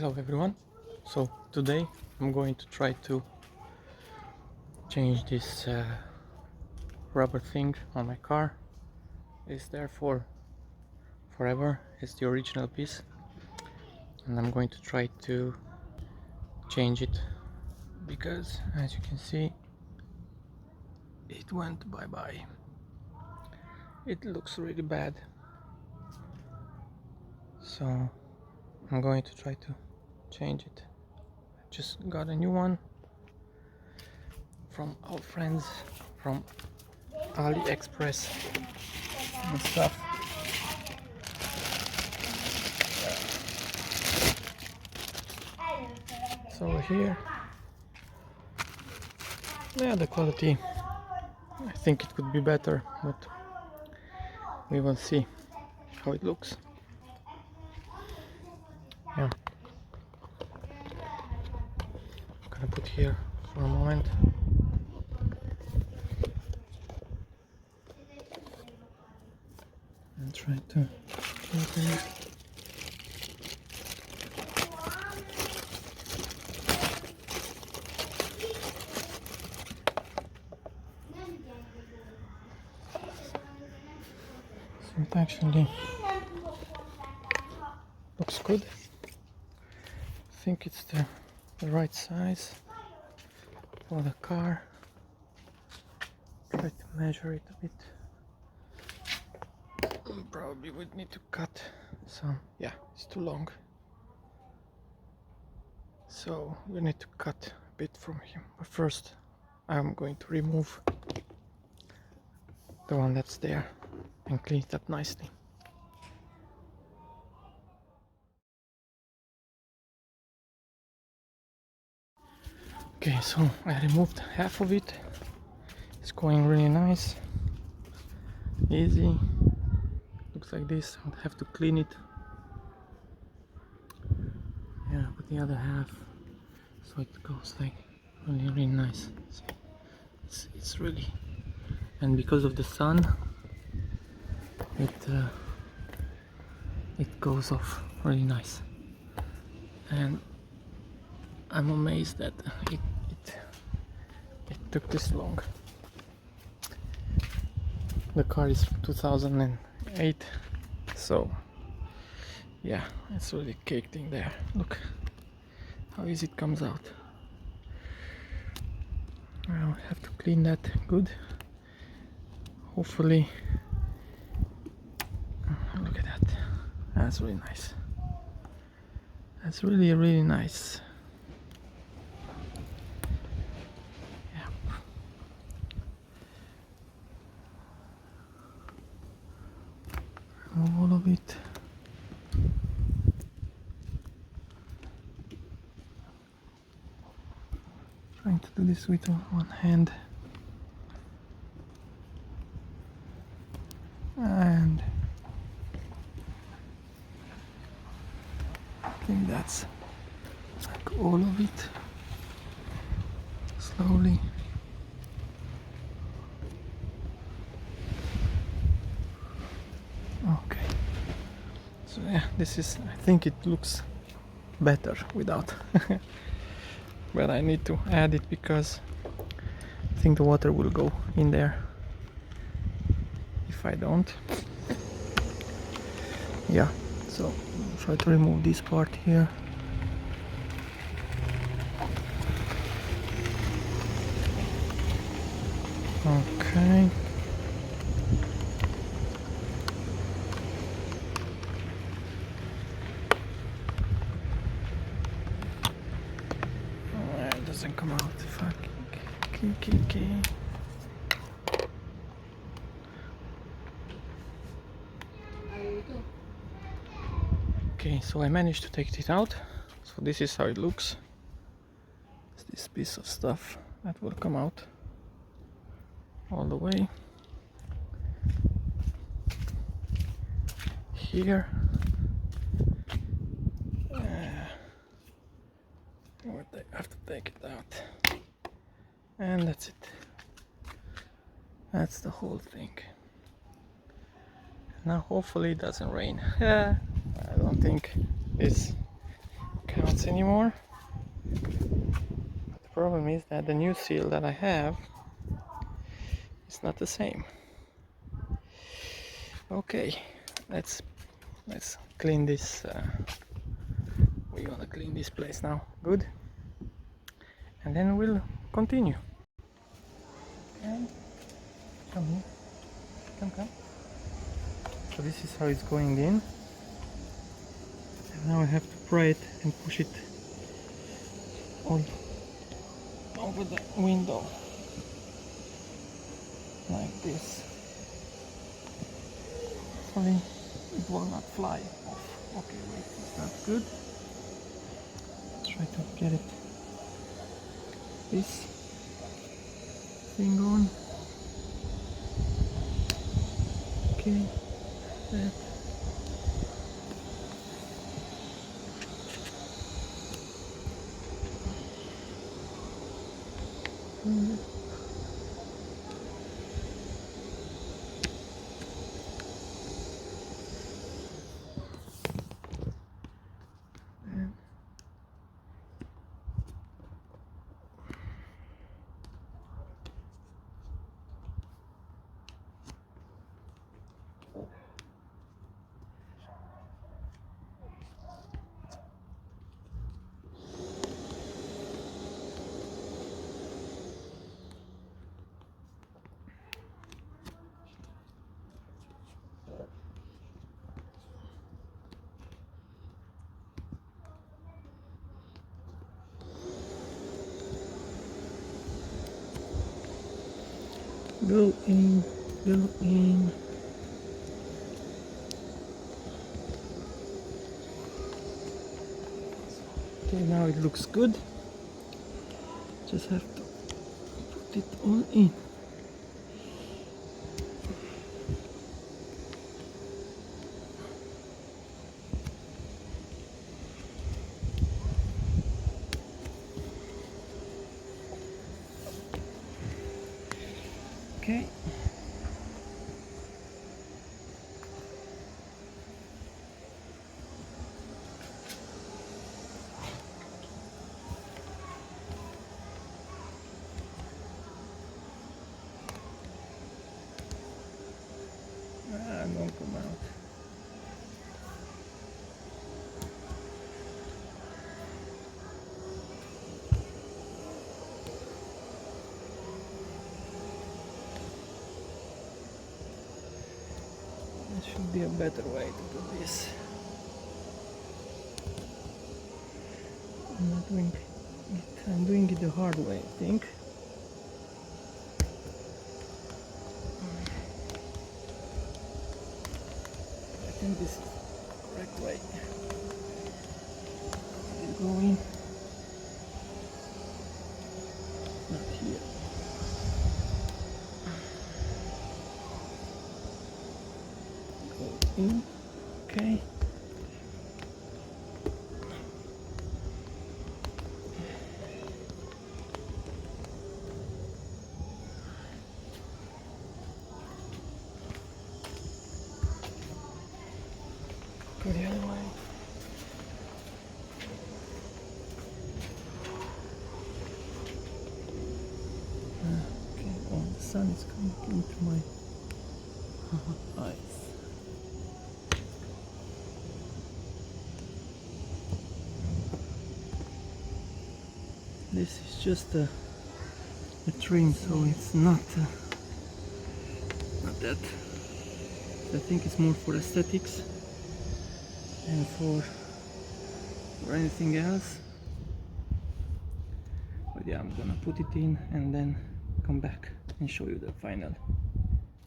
Hello everyone. So today I'm going to try to change this rubber thing on my car. It's there for forever. It's the original piece, and I'm going to try to change it because, as you can see, it went bye-bye. It looks really bad, so I'm going to try to change it. Just got a new one from our friends from AliExpress and stuff. So here, yeah, the quality, I think it could be better, but we will see how it looks. Yeah, I'm gonna put here for a moment. And try to open it. So it actually looks good. I think it's the right size for the car. Try to measure it a bit. Probably would need to cut some. Yeah, it's too long. So we need to cut a bit from him. But first I'm going to remove the one that's there and clean it up nicely. Okay, so I removed half of it. It's going really nice, easy. Looks like this. I'll have to clean it. Yeah, but the other half, so it goes like really nice. So it's really, and because of the sun, it goes off really nice. And I'm amazed that it took this long. The car is from 2008, so yeah, it's really caked in there. Look how easy it comes out. I'll have to clean that good. Hopefully, look at that. That's really nice. That's really nice. All of it. Trying to do this with one hand. And I think that's like all of it. Slowly. Okay. So yeah, this is, I think it looks better without. But I need to add it because I think the water will go in there if I don't. Yeah, so I'll try to remove this part here. Okay. It doesn't come out. Fuck. Okay. Okay, so I managed to take it out. So this is how it looks. It's this piece of stuff that will come out all the way. Here. I have to take it out. And that's it. That's the whole thing. Now hopefully it doesn't rain. I don't think this counts anymore. But the problem is that the new seal that I have is not the same. Okay, let's clean this. We wanna clean this place now. Good. And then we'll continue. Okay. Come here. Come. So this is how it's going in. And now I have to pry it and push it all over the window. Like this. Hopefully it will not fly off. Okay, wait, it's not good. Let's try to get it. This thing on. Okay, that. And go in. Okay, now it looks good. Just have to put it all in. Okay. Don't come out. There should be a better way to do this. I'm not doing it. I'm doing it the hard way, I think. I think this is the correct way. Let it go in. Not here. Go in. Okay. Go the other way. Okay, oh, the sun is coming into my eyes. This is just a trim, so it's not that. I think it's more for aesthetics and for anything else. But yeah, I'm gonna put it in and then come back and show you the final.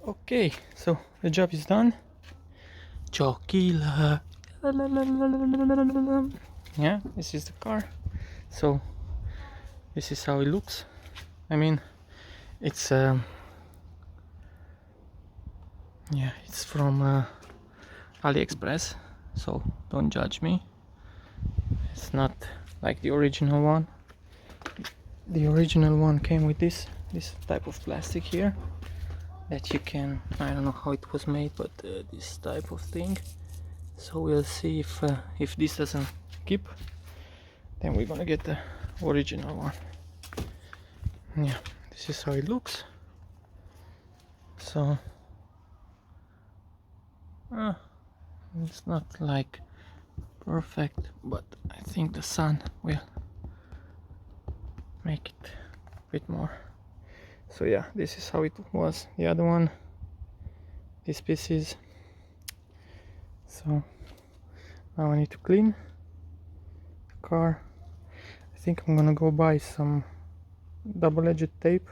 Okay, so the job is done. Chokila. Yeah, this is the car. So this is how it looks. I mean, it's yeah, it's from AliExpress, so don't judge me. It's not like the original one. The original one came with this type of plastic here that you can, I don't know how it was made, but this type of thing. So we'll see if this doesn't keep. then we're gonna get the original one. Yeah, this is how it looks. So it's not like perfect, but I think the sun will make it a bit more. So yeah, this is how it was, the other one, these pieces. So now I need to clean the car. I think I'm gonna go buy some double-edged tape,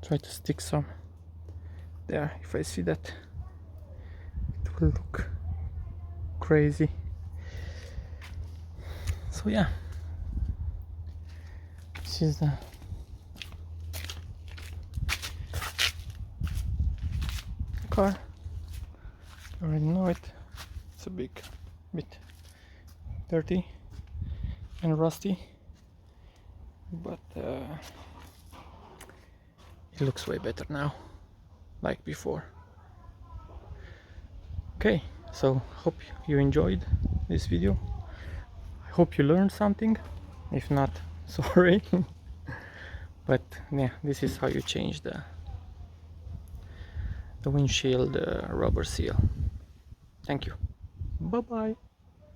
try to stick some there. If I see that, it will look crazy. So yeah, this is the car. You already know it. It's a bit dirty and rusty, but it looks way better now, like before. Okay, so hope you enjoyed this video. I hope you learned something. If not, sorry. But yeah, this is how you change the windshield rubber seal. Thank you. Bye bye.